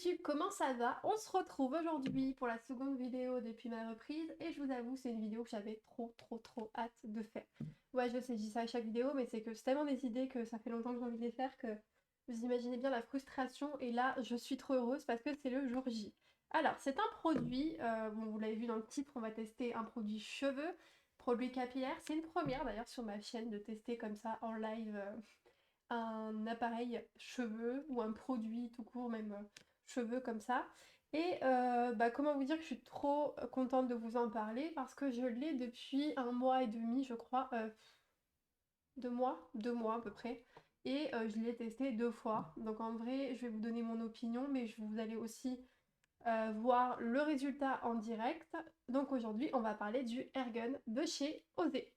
YouTube, comment ça va? On se retrouve aujourd'hui pour la seconde vidéo depuis ma reprise et je vous avoue c'est une vidéo que j'avais trop hâte de faire. Ouais je sais, je dis ça à chaque vidéo mais c'est que c'est tellement des idées que ça fait longtemps que j'ai envie de les faire que vous imaginez bien la frustration et là je suis trop heureuse parce que c'est le jour J. Alors c'est un produit, bon vous l'avez vu dans le titre, on va tester un produit cheveux, produit capillaire, c'est une première d'ailleurs sur ma chaîne de tester comme ça en live un appareil cheveux ou un produit tout court même cheveux comme ça. Et comment vous dire que je suis trop contente de vous en parler parce que je l'ai depuis 1 mois et demi je crois, 2 mois à peu près. Et je l'ai testé 2 fois. Donc en vrai je vais vous donner mon opinion mais vous allez aussi voir le résultat en direct. Donc aujourd'hui on va parler du Airgun de chez Osé.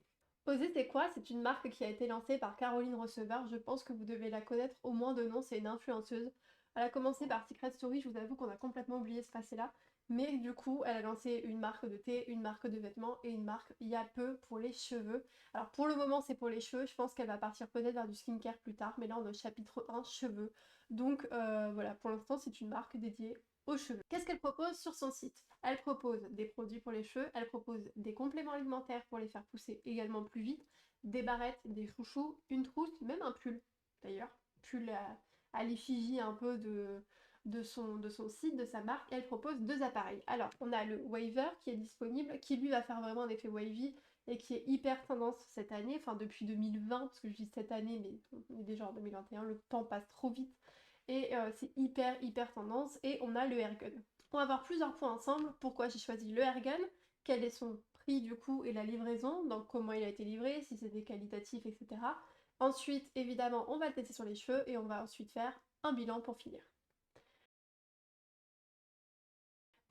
Osé c'est quoi? C'est une marque qui a été lancée par Caroline Receveur, je pense que vous devez la connaître au moins de nom, c'est une influenceuse. Elle a commencé par Secret Story, je vous avoue qu'on a complètement oublié ce passé-là, mais du coup elle a lancé une marque de thé, une marque de vêtements et une marque il y a peu pour les cheveux. Alors pour le moment c'est pour les cheveux, je pense qu'elle va partir peut-être vers du skincare plus tard, mais là on est au chapitre 1 cheveux. Donc voilà, pour l'instant c'est une marque dédiée aux cheveux. Qu'est-ce qu'elle propose sur son site? Elle propose des produits pour les cheveux, elle propose des compléments alimentaires pour les faire pousser également plus vite, des barrettes, des chouchous, une trousse, même un pull d'ailleurs, pull à l'effigie un peu de son site, de sa marque. Elle propose 2 appareils. Alors on a le Waver qui est disponible, qui lui va faire vraiment un effet wavy et qui est hyper tendance cette année, enfin depuis 2020, parce que je dis cette année mais on est déjà en 2021, le temps passe trop vite et c'est hyper tendance. Et on a le Airgun. On va voir plusieurs points ensemble. Pourquoi j'ai choisi le Airgun, quel est son prix du coup et la livraison, donc comment il a été livré, si c'était qualitatif, etc. Ensuite, évidemment, on va le tester sur les cheveux et on va ensuite faire un bilan pour finir.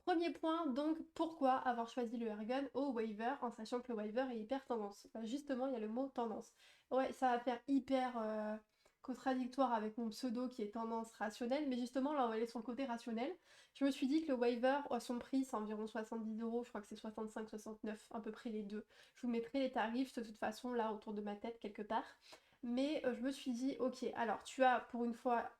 Premier point, donc, pourquoi avoir choisi le Airgun au Waver en sachant que le Waver est hyper tendance? Justement, il y a le mot tendance. Ouais, ça va faire hyper contradictoire avec mon pseudo qui est tendance rationnelle, mais justement, là, on va aller sur le côté rationnel. Je me suis dit que le Waver, à son prix, c'est environ 70 €, je crois que c'est 65, 69, à peu près les deux. Je vous mettrai les tarifs de toute façon là autour de ma tête quelque part. Mais je me suis dit, ok, alors tu as pour une fois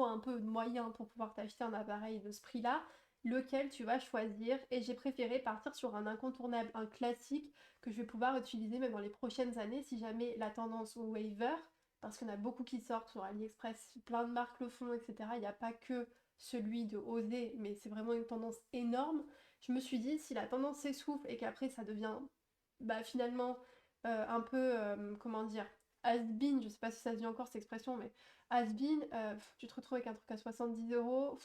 un peu de moyens pour pouvoir t'acheter un appareil de ce prix-là, lequel tu vas choisir, et j'ai préféré partir sur un incontournable, un classique que je vais pouvoir utiliser même dans les prochaines années si jamais la tendance au Waver, parce qu'il y en a beaucoup qui sortent sur AliExpress, plein de marques le font, etc. Il n'y a pas que celui de Oser, mais c'est vraiment une tendance énorme. Je me suis dit, si la tendance s'essouffle et qu'après ça devient finalement un peu, comment dire, has-been, je sais pas si ça se dit encore cette expression, mais has-been, tu te retrouves avec un truc à 70 €,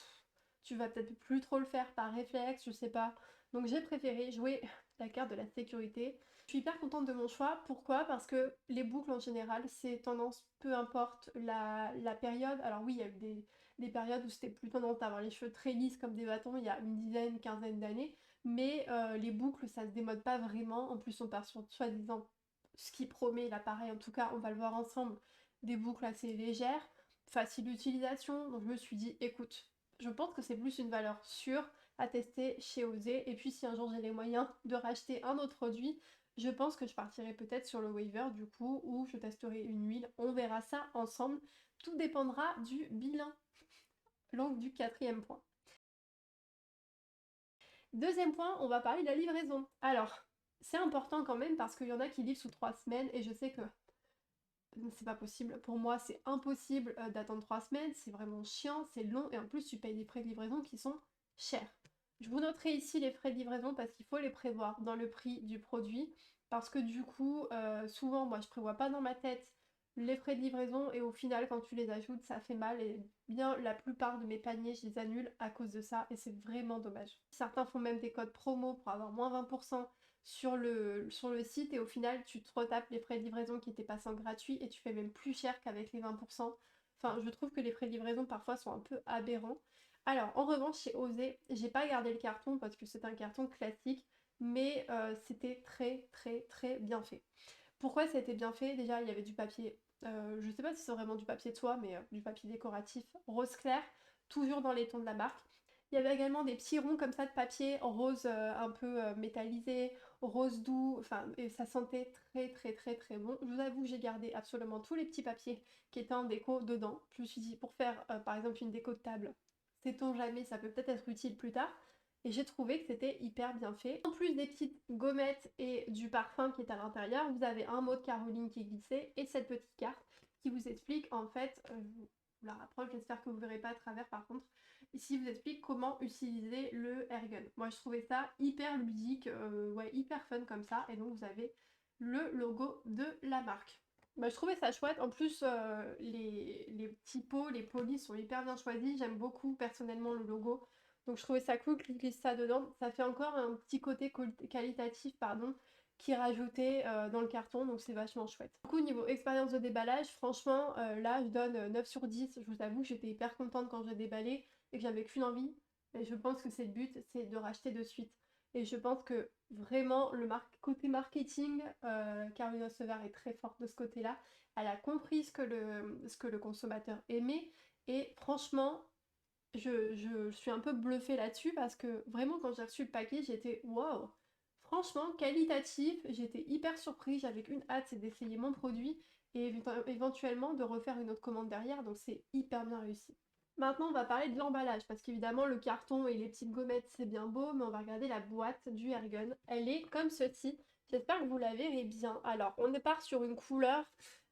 tu vas peut-être plus trop le faire par réflexe, je sais pas. Donc j'ai préféré jouer la carte de la sécurité. Je suis hyper contente de mon choix. Pourquoi? Parce que les boucles en général, c'est tendance, peu importe la période. Alors oui, il y a eu des périodes où c'était plus tendance d'avoir les cheveux très lisses comme des bâtons il y a une dizaine, quinzaine d'années. Mais les boucles, ça se démode pas vraiment. En plus, on part sur soi-disant ce qui promet l'appareil. En tout cas, on va le voir ensemble. Des boucles assez légères, facile d'utilisation. Donc je me suis dit, écoute, je pense que c'est plus une valeur sûre à tester chez Osé. Et puis si un jour j'ai les moyens de racheter un autre produit, je pense que je partirai peut-être sur le Waver du coup, ou je testerai une huile. On verra ça ensemble. Tout dépendra du bilan. Donc du quatrième point. Deuxième point, on va parler de la livraison. Alors, c'est important quand même parce qu'il y en a qui livrent sous 3 semaines et je sais que c'est pas possible. Pour moi, c'est impossible d'attendre 3 semaines, c'est vraiment chiant, c'est long et en plus tu payes des frais de livraison qui sont chers. Je vous noterai ici les frais de livraison parce qu'il faut les prévoir dans le prix du produit parce que du coup, souvent moi je prévois pas dans ma tête les frais de livraison et au final quand tu les ajoutes ça fait mal et bien la plupart de mes paniers je les annule à cause de ça et c'est vraiment dommage. Certains font même des codes promo pour avoir moins 20% sur le site et au final tu te retapes les frais de livraison qui étaient passés en gratuit et tu fais même plus cher qu'avec les 20%. Enfin, je trouve que les frais de livraison parfois sont un peu aberrants. Alors, en revanche, chez Osé, j'ai pas gardé le carton parce que c'est un carton classique, mais c'était très bien fait. Pourquoi ça a été bien fait? Déjà, il y avait du papier, je sais pas si c'est vraiment du papier de soie, mais du papier décoratif rose clair, toujours dans les tons de la marque. Il y avait également des petits ronds comme ça de papier rose un peu métallisé, rose doux, enfin, et ça sentait très bon. Je vous avoue que j'ai gardé absolument tous les petits papiers qui étaient en déco dedans. Je me suis dit, pour faire par exemple une déco de table, sait-on jamais, ça peut peut-être être utile plus tard. Et j'ai trouvé que c'était hyper bien fait. En plus des petites gommettes et du parfum qui est à l'intérieur, vous avez un mot de Caroline qui est glissé et cette petite carte qui vous explique en fait, je vous la rapproche, j'espère que vous ne verrez pas à travers par contre, ici vous explique comment utiliser le airgun. Moi je trouvais ça hyper ludique, ouais, hyper fun comme ça, et donc vous avez le logo de la marque. Bah, je trouvais ça chouette, en plus les typos, les polices sont hyper bien choisis, j'aime beaucoup personnellement le logo, donc je trouvais ça cool qu'ils glissent ça dedans, ça fait encore un petit côté qualitatif, pardon, qui est rajouté dans le carton, donc c'est vachement chouette. Du coup, niveau expérience de déballage, franchement, là, je donne 9 sur 10. Je vous avoue que j'étais hyper contente quand j'ai déballé et que j'avais qu'une envie. Et je pense que c'est le but, c'est de racheter de suite. Et je pense que vraiment, le côté marketing, Caroline Ossever est très forte de ce côté-là. Elle a compris ce que le consommateur aimait. Et franchement, je suis un peu bluffée là-dessus parce que vraiment, quand j'ai reçu le paquet, j'étais waouh! Franchement, qualitatif, j'étais hyper surprise, j'avais qu'une hâte, c'est d'essayer mon produit et éventuellement de refaire une autre commande derrière, donc c'est hyper bien réussi. Maintenant, on va parler de l'emballage, parce qu'évidemment, le carton et les petites gommettes, c'est bien beau, mais on va regarder la boîte du Airgun. Elle est comme ceci. J'espère que vous la verrez bien. Alors, on part sur une couleur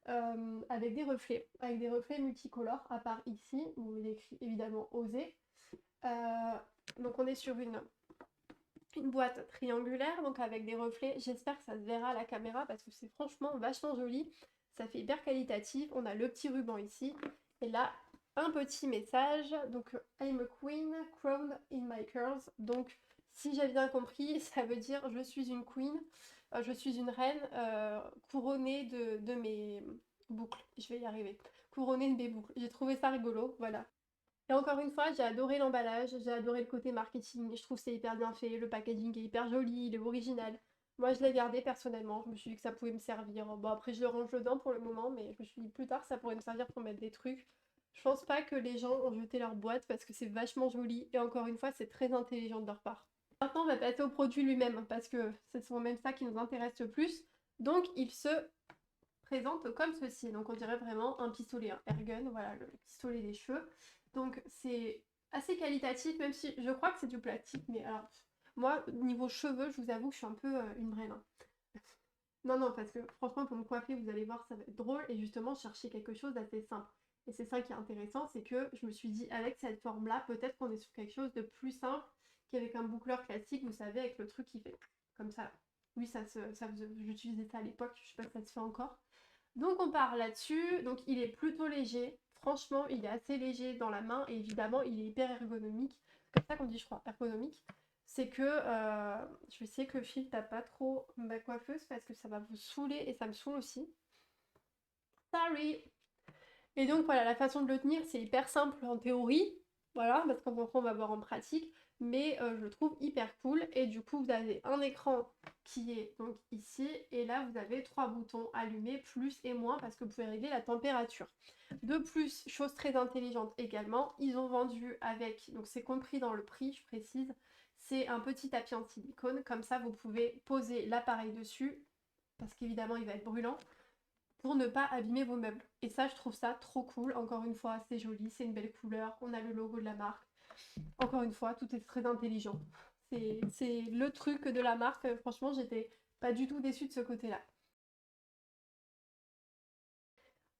avec des reflets multicolores, à part ici, où il est écrit évidemment Oser. Donc, on est sur une boîte triangulaire, donc avec des reflets. J'espère que ça se verra à la caméra parce que c'est franchement vachement joli. Ça fait hyper qualitatif. On a le petit ruban ici. Et là, un petit message. Donc, I'm a queen, crowned in my curls. Donc, si j'ai bien compris, ça veut dire je suis une queen, je suis une reine couronnée de mes boucles. Je vais y arriver. Couronnée de mes boucles. J'ai trouvé ça rigolo, voilà. Et encore une fois, j'ai adoré l'emballage, j'ai adoré le côté marketing, je trouve que c'est hyper bien fait, le packaging est hyper joli, il est original. Moi, je l'ai gardé personnellement, je me suis dit que ça pouvait me servir. Bon, après, je le range dedans pour le moment, mais je me suis dit plus tard, ça pourrait me servir pour mettre des trucs. Je pense pas que les gens ont jeté leur boîte parce que c'est vachement joli et encore une fois, c'est très intelligent de leur part. Maintenant, on va passer au produit lui-même parce que c'est souvent même ça qui nous intéresse le plus. Donc, il se présente comme ceci. Donc, on dirait vraiment un pistolet, un airgun, voilà, le pistolet des cheveux. Donc c'est assez qualitatif, même si je crois que c'est du plastique, mais alors, moi, niveau cheveux, je vous avoue que je suis un peu une braine, hein. Non, non, parce que franchement, pour me coiffer, vous allez voir, ça va être drôle, et justement, je cherchais quelque chose d'assez simple. Et c'est ça qui est intéressant, c'est que je me suis dit, avec cette forme-là, peut-être qu'on est sur quelque chose de plus simple qu'avec un boucleur classique, vous savez, avec le truc qui fait comme ça. Oui, j'utilisais ça à l'époque, je sais pas si ça se fait encore. Donc on part là-dessus, donc il est plutôt léger, franchement il est assez léger dans la main et évidemment il est hyper ergonomique, c'est comme ça qu'on dit je crois, ergonomique, c'est que je vais essayer que le fil tape pas trop ma coiffeuse parce que ça va vous saouler et ça me saoule aussi. Sorry. Et donc voilà, la façon de le tenir c'est hyper simple en théorie, voilà, parce qu'en on va voir en pratique, mais je le trouve hyper cool et du coup vous avez un écran qui est donc ici et là vous avez trois boutons allumés plus et moins parce que vous pouvez régler la température. De plus, chose très intelligente également, ils ont vendu avec, donc c'est compris dans le prix je précise, c'est un petit tapis en silicone, comme ça vous pouvez poser l'appareil dessus parce qu'évidemment il va être brûlant pour ne pas abîmer vos meubles. Et ça, je trouve ça trop cool. Encore une fois, c'est joli, c'est une belle couleur, on a le logo de la marque. Encore une fois, tout est très intelligent. C'est le truc de la marque. Franchement, j'étais pas du tout déçue de ce côté-là.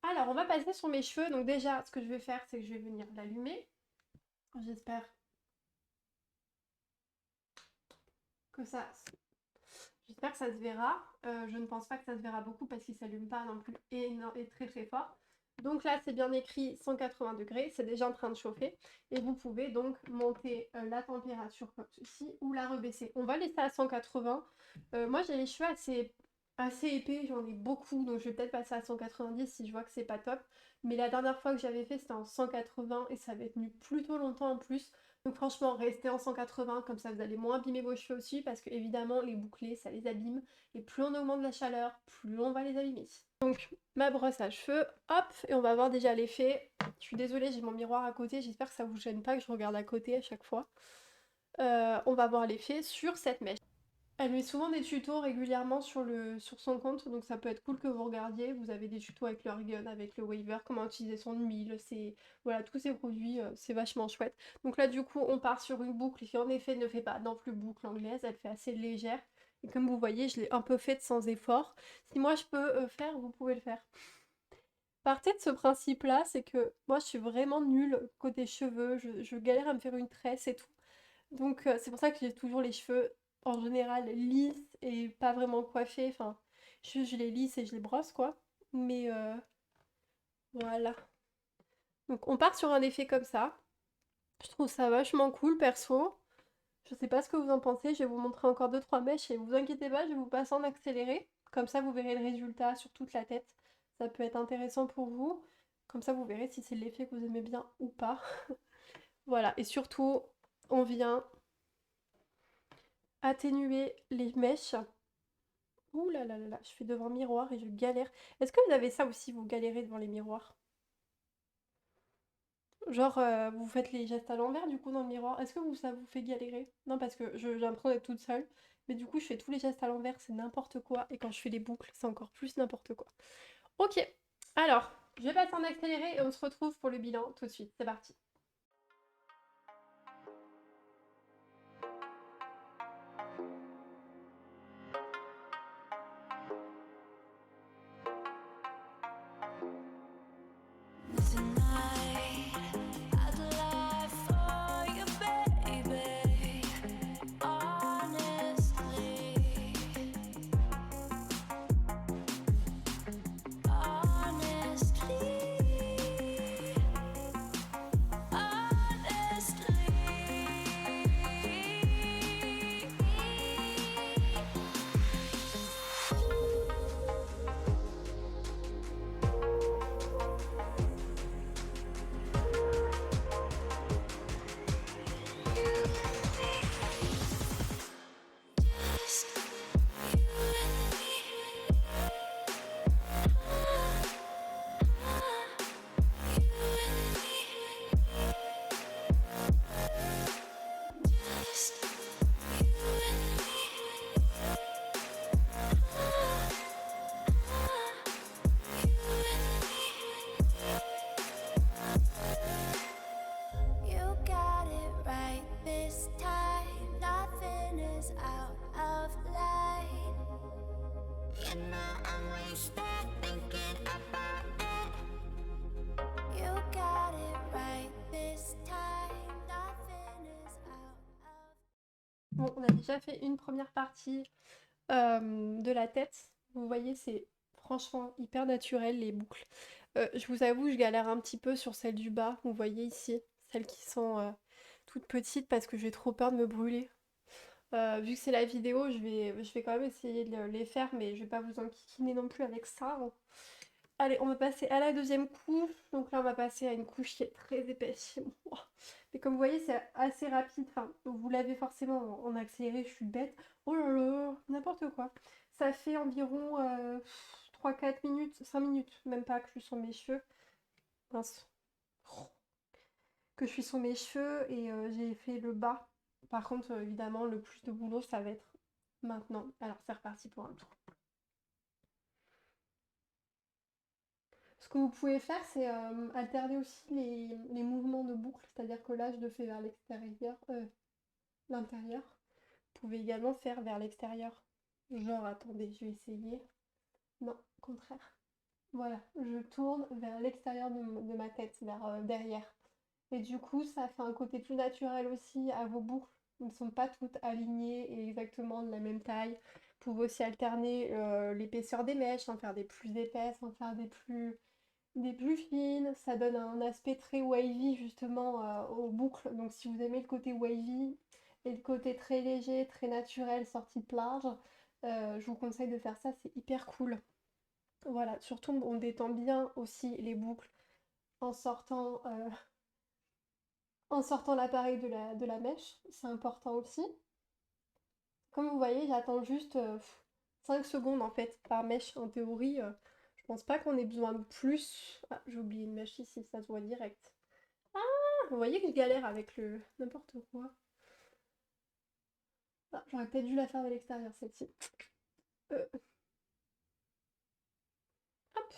Alors, on va passer sur mes cheveux. Donc déjà, ce que je vais faire, c'est que je vais venir l'allumer. J'espère que ça... J'espère que ça se verra. Je ne pense pas que ça se verra beaucoup parce qu'il ne s'allume pas non plus et très très fort. Donc là, c'est bien écrit 180 degrés, c'est déjà en train de chauffer. Et vous pouvez donc monter la température comme ceci ou la rebaisser. On va laisser à 180. Moi, j'ai les cheveux assez épais, j'en ai beaucoup, donc je vais peut-être passer à 190 si je vois que c'est pas top. Mais la dernière fois que j'avais fait, c'était en 180 et ça avait tenu plutôt longtemps en plus. Donc franchement, restez en 180, comme ça vous allez moins abîmer vos cheveux aussi, parce que évidemment, les bouclés, ça les abîme. Et plus on augmente la chaleur, plus on va les abîmer. Donc ma brosse à cheveux, hop, et on va voir déjà l'effet. Je suis désolée, j'ai mon miroir à côté, j'espère que ça vous gêne pas que je regarde à côté à chaque fois. On va voir l'effet sur cette mèche. Elle met souvent des tutos régulièrement sur son compte, donc ça peut être cool que vous regardiez. Vous avez des tutos avec le Airgun, avec le Waver, comment utiliser son huile, voilà, tous ces produits, c'est vachement chouette. Donc là, du coup, on part sur une boucle qui, en effet, ne fait pas non plus boucle anglaise, elle fait assez légère. Et comme vous voyez, je l'ai un peu faite sans effort. Si moi je peux faire, vous pouvez le faire. Partez de ce principe-là, c'est que moi je suis vraiment nulle côté cheveux, je galère à me faire une tresse et tout. Donc c'est pour ça que j'ai toujours les cheveux en général lisses et pas vraiment coiffés. Enfin, je les lisse et je les brosse quoi. Mais voilà. Donc on part sur un effet comme ça. Je trouve ça vachement cool perso. Je sais pas ce que vous en pensez. Je vais vous montrer encore deux trois mèches et vous inquiétez pas, je vais vous passer en accéléré. Comme ça vous verrez le résultat sur toute la tête. Ça peut être intéressant pour vous. Comme ça vous verrez si c'est l'effet que vous aimez bien ou pas. Voilà. Et surtout, on vient atténuer les mèches. Ouh là là là là, je fais devant miroir et je galère. Est-ce que vous avez ça aussi, vous galérez devant les miroirs? Genre, vous faites les gestes à l'envers du coup dans le miroir. Est-ce que ça vous fait galérer? Non, parce que j'ai l'impression d'être toute seule. Mais du coup, je fais tous les gestes à l'envers, c'est n'importe quoi. Et quand je fais les boucles, c'est encore plus n'importe quoi. Ok, alors, je vais passer en accéléré et on se retrouve pour le bilan tout de suite. C'est parti. Tonight, I'd lie for you, baby. Honestly, honestly, just you and me. You and me. Just you and me. You got it right this time. Nothing is out of line. You know I'm wasted thinking about it. You got it right this time. Nothing is out of. Bon, on a déjà fait une première partie de la tête. Vous voyez, c'est franchement hyper naturel les boucles. Je vous avoue, je galère un petit peu sur celles du bas. Vous voyez ici, celles qui sont toutes petites parce que j'ai trop peur de me brûler. Vu que c'est la vidéo, je vais quand même essayer de les faire, mais je vais pas vous enquiquiner non plus avec ça, hein. Allez, on va passer à la deuxième couche. Donc là, on va passer à une couche qui est très épaisse chez moi. Mais comme vous voyez, c'est assez rapide. Enfin, vous l'avez forcément en accéléré, je suis bête. Oh là là, n'importe quoi. Ça fait environ 3-4 minutes, 5 minutes, même pas que je suis sur mes cheveux. Mince. Que je suis sur mes cheveux et j'ai fait le bas. Par contre, évidemment, le plus de boulot, ça va être maintenant. Alors, c'est reparti pour un tour. Ce que vous pouvez faire, c'est alterner aussi les mouvements de boucle, c'est-à-dire que là, je le fais vers l'extérieur, l'intérieur. Vous pouvez également faire vers l'extérieur. Genre, attendez, je vais essayer. Non, contraire. Voilà, je tourne vers l'extérieur de ma tête, vers derrière. Et du coup, ça fait un côté plus naturel aussi à vos boucles. Elles ne sont pas toutes alignées et exactement de la même taille. Vous pouvez aussi alterner l'épaisseur des mèches, en faire des plus épaisses, en faire des plus fines. Ça donne un aspect très wavy justement aux boucles. Donc si vous aimez le côté wavy et le côté très léger, très naturel, sorti de plage, je vous conseille de faire ça, c'est hyper cool. Voilà, surtout on détend bien aussi les boucles en sortant l'appareil de la mèche, c'est important aussi. Comme vous voyez, j'attends juste 5 secondes en fait par mèche en théorie. Je pense pas qu'on ait besoin de plus. Ah, j'ai oublié une mèche ici, ça se voit direct. Ah, vous voyez que je galère avec le n'importe quoi. Ah, j'aurais peut-être dû la faire à l'extérieur, celle-ci. Euh, hop.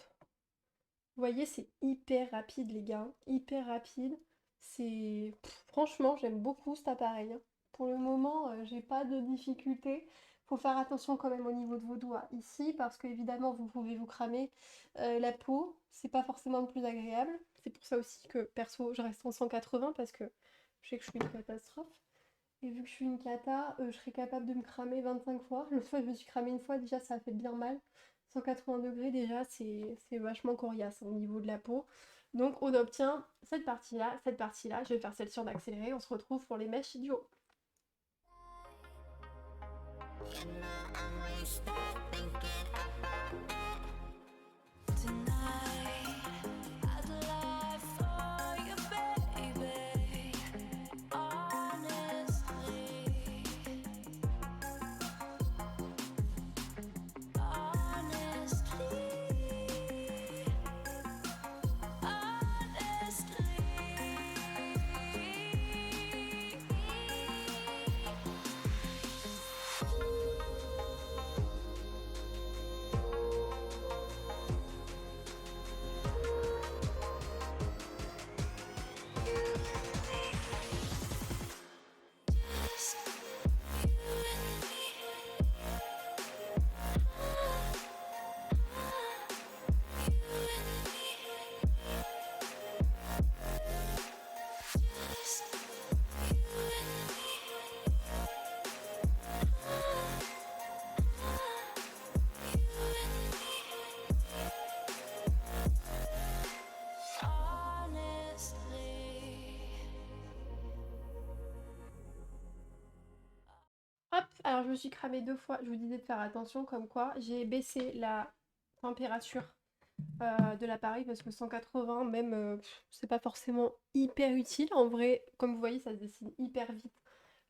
Vous voyez, c'est hyper rapide, les gars. Hyper rapide. C'est... franchement, j'aime beaucoup cet appareil, hein. Pour le moment, j'ai pas de difficulté. Faut faire attention quand même au niveau de vos doigts ici, parce que évidemment, vous pouvez vous cramer la peau. C'est pas forcément le plus agréable. C'est pour ça aussi que, perso, je reste en 180, parce que je sais que je suis une catastrophe. Et vu que je suis une cata, je serais capable de me cramer 25 fois. L'autre fois, je me suis cramée une fois, déjà, ça a fait bien mal. 180 degrés, déjà, c'est vachement coriace, hein, au niveau de la peau. Donc, on obtient cette partie-là, cette partie-là. Je vais faire celle-ci en accéléré. On se retrouve pour les mèches du haut. You know I'm wasted thinking about it tonight. I'd lie for you, baby. Honestly, honestly, just you and me. You and me. Just you and me. You and me. Honestly. Hop, alors je me suis cramée 2 fois. Je vous disais de faire attention, comme quoi j'ai baissé la température de l'appareil parce que 180, même, c'est pas forcément hyper utile. En vrai, comme vous voyez, ça se dessine hyper vite.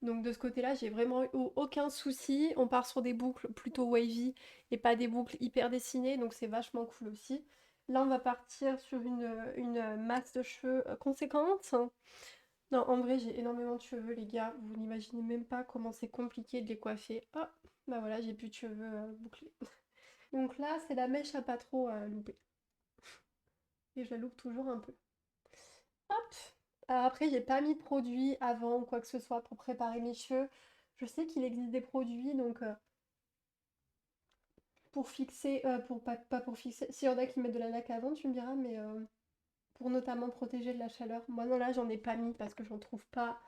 Donc de ce côté-là, j'ai vraiment eu aucun souci. On part sur des boucles plutôt wavy et pas des boucles hyper dessinées, donc c'est vachement cool aussi. Là, on va partir sur une masse de cheveux conséquente. Non, en vrai, j'ai énormément de cheveux, les gars. Vous n'imaginez même pas comment c'est compliqué de les coiffer. Oh, bah voilà, j'ai plus de cheveux bouclés. Donc là, c'est la mèche à pas trop louper. Et je la loupe toujours un peu. Hop! Alors après, j'ai pas mis de produit avant ou quoi que ce soit pour préparer mes cheveux. Je sais qu'il existe des produits, donc pour fixer, pour pas pour fixer. S'il y en a qui mettent de la laque avant, tu me diras, mais pour notamment protéger de la chaleur. Moi, non, là, j'en ai pas mis parce que j'en trouve pas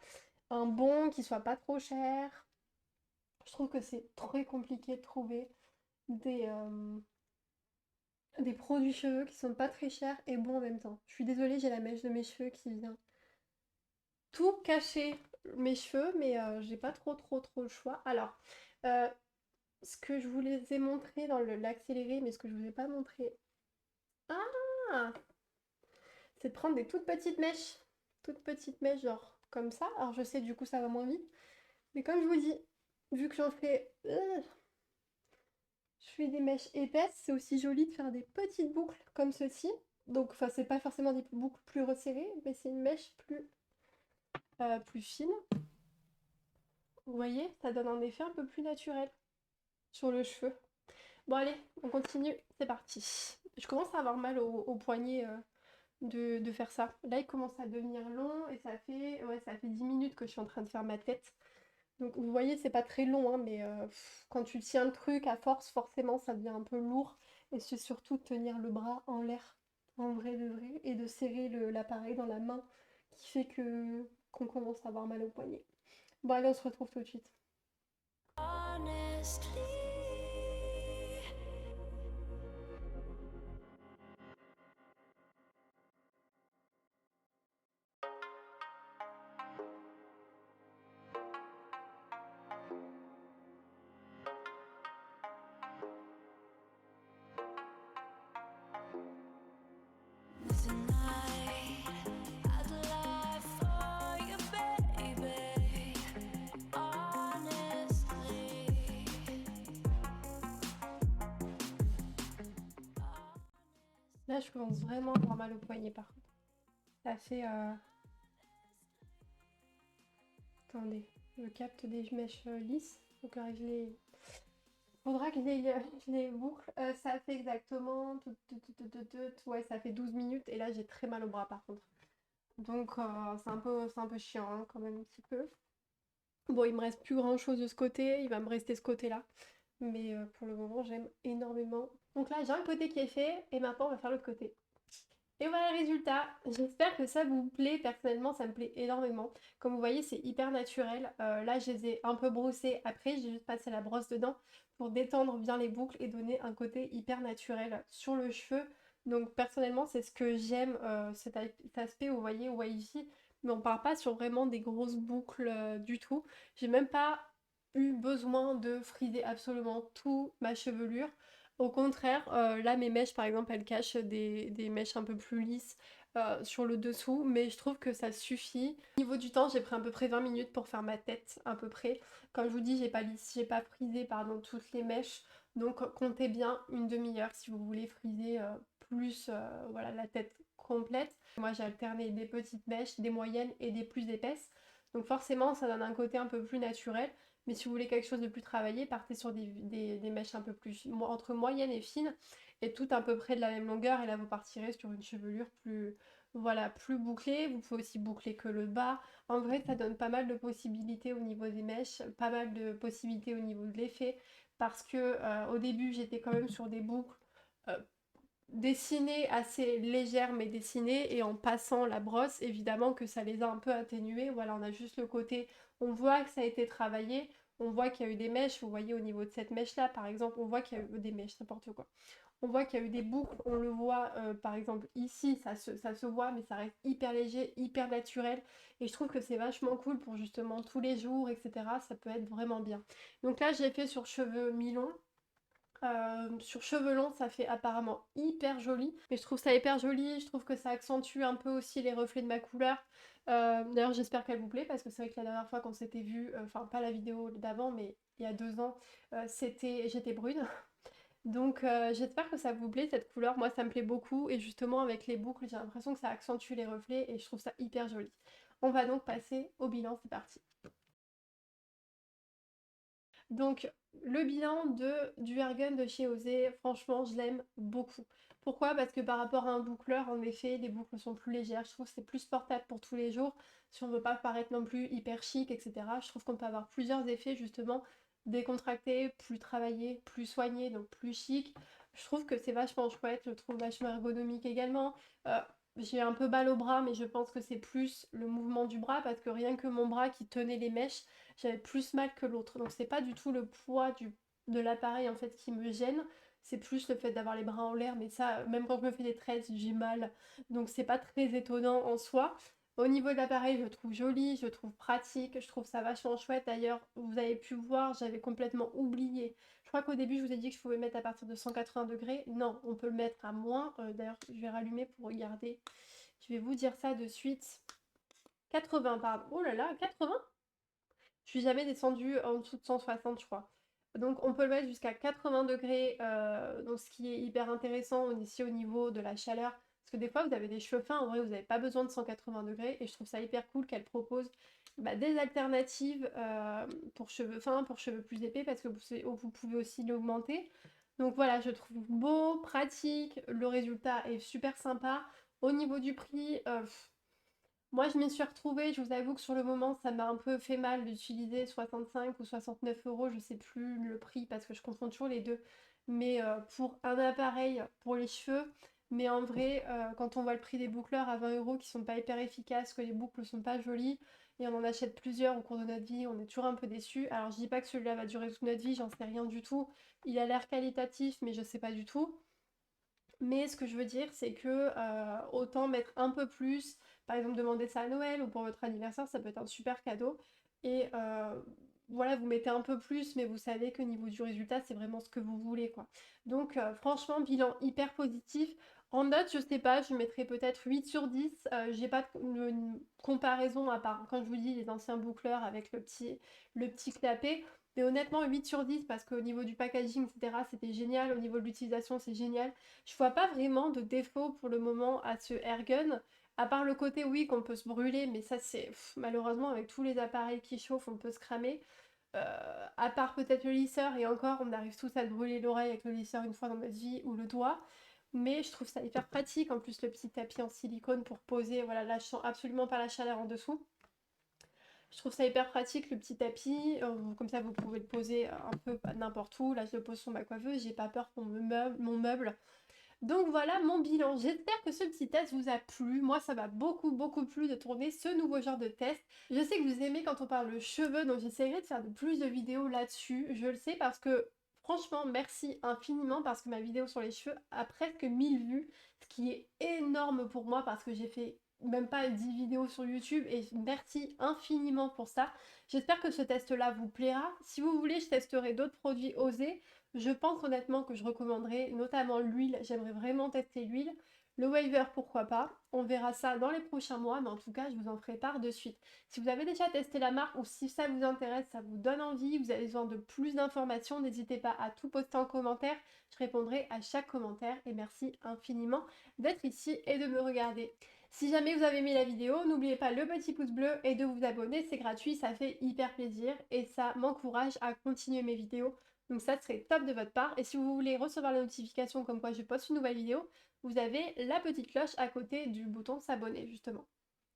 un bon qui soit pas trop cher. Je trouve que c'est très compliqué de trouver des, euh, des produits cheveux qui sont pas très chers et bons en même temps. Je suis désolée, j'ai la mèche de mes cheveux qui vient tout cacher mes cheveux, mais j'ai pas trop le choix. Alors, euh, ce que je vous les ai montré dans l'accéléré, mais ce que je vous ai pas montré, ah, c'est de prendre des toutes petites mèches, genre comme ça. Alors je sais, du coup, ça va moins vite, mais comme je vous dis, vu que j'en fais, je fais des mèches épaisses, c'est aussi joli de faire des petites boucles comme ceci. Donc, enfin, c'est pas forcément des boucles plus resserrées, mais c'est une mèche plus fine. Vous voyez, ça donne un effet un peu plus naturel sur le cheveu. Bon allez, on continue, c'est parti. Je commence à avoir mal au poignet de faire ça. Là, il commence à devenir long et ça fait 10 minutes que je suis en train de faire ma tête. Donc vous voyez, c'est pas très long, hein, mais quand tu tiens le truc à force, forcément, ça devient un peu lourd. Et c'est surtout de tenir le bras en l'air, en vrai de vrai, et de serrer l'appareil dans la main qui fait qu'on commence à avoir mal au poignet. Bon allez, on se retrouve tout de suite. Honestly, tonight I'd lie for you, baby. Honestly, Là, je commence vraiment à avoir mal au poignet par contre. Ça fait... Attendez. je capte des mèches lisses. Donc je les... Faudra que je les boucle. Ça fait exactement... Ouais, ça fait 12 minutes. Et là, j'ai très mal au bras par contre. Donc c'est un peu chiant hein, quand même un petit peu. Bon, il me reste plus grand chose de ce côté. Il va me rester ce côté-là. Mais pour le moment, j'aime énormément. Donc là, j'ai un côté qui est fait. Et maintenant, on va faire l'autre côté. Et voilà le résultat. J'espère que ça vous plaît. Personnellement, ça me plaît énormément. Comme vous voyez, c'est hyper naturel. Là, je les ai un peu brossés après. J'ai juste passé la brosse dedans pour détendre bien les boucles et donner un côté hyper naturel sur le cheveu. Donc personnellement, c'est ce que j'aime, cet aspect, vous voyez, wavy. Mais on parle pas sur vraiment des grosses boucles du tout. J'ai même pas eu besoin de friser absolument tout ma chevelure. Au contraire, là mes mèches par exemple elles cachent des mèches un peu plus lisses sur le dessous, mais je trouve que ça suffit. Au niveau du temps, j'ai pris à peu près 20 minutes pour faire ma tête à peu près. Comme je vous dis, j'ai pas frisé pardon, toutes les mèches, donc comptez bien une demi-heure si vous voulez friser plus voilà, la tête complète. Moi j'ai alterné des petites mèches, des moyennes et des plus épaisses. Donc forcément ça donne un côté un peu plus naturel. Mais si vous voulez quelque chose de plus travaillé, partez sur des mèches un peu plus entre moyenne et fine et toutes à peu près de la même longueur. Et là, vous partirez sur une chevelure plus, voilà, plus bouclée. Vous pouvez aussi boucler que le bas. En vrai, ça donne pas mal de possibilités au niveau des mèches, pas mal de possibilités au niveau de l'effet. Parce que au début, j'étais quand même sur des boucles euh, dessinées assez légères, mais dessinées. Et en passant la brosse, évidemment que ça les a un peu atténuées. Voilà, on a juste le côté, on voit que ça a été travaillé. On voit qu'il y a eu des mèches, vous voyez au niveau de cette mèche là par exemple, on voit qu'il y a eu des mèches, n'importe quoi. On voit qu'il y a eu des boucles, on le voit par exemple ici, ça se voit, mais ça reste hyper léger, hyper naturel. Et je trouve que c'est vachement cool pour justement tous les jours, etc. Ça peut être vraiment bien. Donc là, j'ai fait sur cheveux mi-longs. Sur cheveux longs, ça fait apparemment hyper joli. Mais je trouve ça hyper joli, je trouve que ça accentue un peu aussi les reflets de ma couleur. D'ailleurs, j'espère qu'elle vous plaît parce que c'est vrai que la dernière fois qu'on s'était vu, enfin pas la vidéo d'avant, mais il y a 2 ans, j'étais brune. Donc j'espère que ça vous plaît cette couleur. Moi, ça me plaît beaucoup et justement avec les boucles, j'ai l'impression que ça accentue les reflets et je trouve ça hyper joli. On va donc passer au bilan, c'est parti. Donc, le bilan du Airgun de chez Osé, franchement, je l'aime beaucoup. Pourquoi? Parce que par rapport à un boucleur, en effet, les boucles sont plus légères. Je trouve que c'est plus portable pour tous les jours. Si on veut pas paraître non plus hyper chic, etc. Je trouve qu'on peut avoir plusieurs effets, justement, décontractés, plus travaillés, plus soignés, donc plus chic. Je trouve que c'est vachement chouette. Je le trouve vachement ergonomique également. Euh, j'ai un peu mal au bras, mais je pense que c'est plus le mouvement du bras, parce que rien que mon bras qui tenait les mèches, j'avais plus mal que l'autre. Donc c'est pas du tout le poids de l'appareil en fait qui me gêne, c'est plus le fait d'avoir les bras en l'air, mais ça, même quand je me fais des tresses, j'ai mal. Donc c'est pas très étonnant en soi. Au niveau de l'appareil, je le trouve joli, je le trouve pratique, je trouve ça vachement chouette. D'ailleurs, vous avez pu voir, j'avais complètement oublié. Je crois qu'au début, je vous ai dit que je pouvais mettre à partir de 180 degrés. Non, on peut le mettre à moins. D'ailleurs, je vais rallumer pour regarder. Je vais vous dire ça de suite. 80, pardon. Oh là là, 80? Je suis jamais descendue en dessous de 160, je crois. Donc on peut le mettre jusqu'à 80 degrés, donc ce qui est hyper intéressant ici au niveau de la chaleur. Parce que des fois vous avez des cheveux fins, en vrai vous n'avez pas besoin de 180 degrés. Et je trouve ça hyper cool qu'elle propose des alternatives pour cheveux fins, pour cheveux plus épais, parce que vous pouvez aussi l'augmenter. Donc voilà, je trouve beau, pratique, le résultat est super sympa. Au niveau du prix, moi, je m'y suis retrouvée, je vous avoue que sur le moment, ça m'a un peu fait mal d'utiliser 65 ou 69 euros, je sais plus le prix parce que je confonds toujours les deux, mais pour un appareil pour les cheveux. Mais en vrai, quand on voit le prix des boucleurs à 20 euros qui sont pas hyper efficaces, que les boucles sont pas jolies, et on en achète plusieurs au cours de notre vie, on est toujours un peu déçu. Alors je dis pas que celui-là va durer toute notre vie, j'en sais rien du tout. Il a l'air qualitatif, mais je sais pas du tout. Mais ce que je veux dire, c'est que autant mettre un peu plus, par exemple demander ça à Noël ou pour votre anniversaire, ça peut être un super cadeau. Et voilà, vous mettez un peu plus, mais vous savez que niveau du résultat, c'est vraiment ce que vous voulez, quoi. Donc franchement, bilan hyper positif. En note, je sais pas, je mettrais peut-être 8 sur 10. J'ai pas une comparaison à part, quand je vous dis les anciens boucleurs avec le petit clapet. Mais honnêtement, 8 sur 10 parce qu'au niveau du packaging, etc., c'était génial. Au niveau de l'utilisation, c'est génial. Je vois pas vraiment de défaut pour le moment à ce airgun. À part le côté, oui, qu'on peut se brûler, mais ça, c'est malheureusement avec tous les appareils qui chauffent, on peut se cramer. À part peut-être le lisseur, et encore, on arrive tous à se brûler l'oreille avec le lisseur une fois dans notre vie, ou le doigt. Mais je trouve ça hyper pratique. En plus, le petit tapis en silicone pour poser, voilà, là, je sens absolument pas la chaleur en dessous. Je trouve ça hyper pratique le petit tapis, comme ça vous pouvez le poser un peu n'importe où. Là je le pose sur ma coiffeuse, j'ai pas peur pour mon meuble. Donc voilà mon bilan. J'espère que ce petit test vous a plu. Moi ça m'a beaucoup plu de tourner ce nouveau genre de test. Je sais que vous aimez quand on parle de cheveux, donc j'essaierai de faire de plus de vidéos là-dessus. Je le sais parce que franchement merci infiniment parce que ma vidéo sur les cheveux a presque 1000 vues, ce qui est énorme pour moi parce que j'ai fait même pas 10 vidéos sur YouTube et merci infiniment pour ça. J'espère que ce test-là vous plaira. Si vous voulez, je testerai d'autres produits osés. Je pense honnêtement que je recommanderais notamment l'huile. J'aimerais vraiment tester l'huile. Le waver, pourquoi pas. On verra ça dans les prochains mois, mais en tout cas, je vous en ferai part de suite. Si vous avez déjà testé la marque ou si ça vous intéresse, ça vous donne envie, vous avez besoin de plus d'informations, n'hésitez pas à tout poster en commentaire. Je répondrai à chaque commentaire et merci infiniment d'être ici et de me regarder. Si jamais vous avez aimé la vidéo, n'oubliez pas le petit pouce bleu et de vous abonner, c'est gratuit, ça fait hyper plaisir et ça m'encourage à continuer mes vidéos. Donc ça serait top de votre part. Et si vous voulez recevoir la notification comme quoi je poste une nouvelle vidéo, vous avez la petite cloche à côté du bouton s'abonner justement.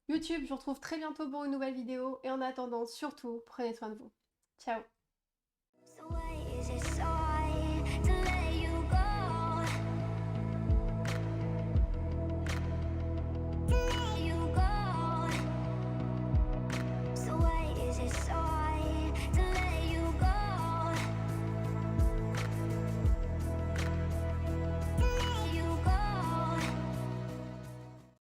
YouTube, je vous retrouve très bientôt pour une nouvelle vidéo et en attendant, surtout, prenez soin de vous. Ciao! So why is it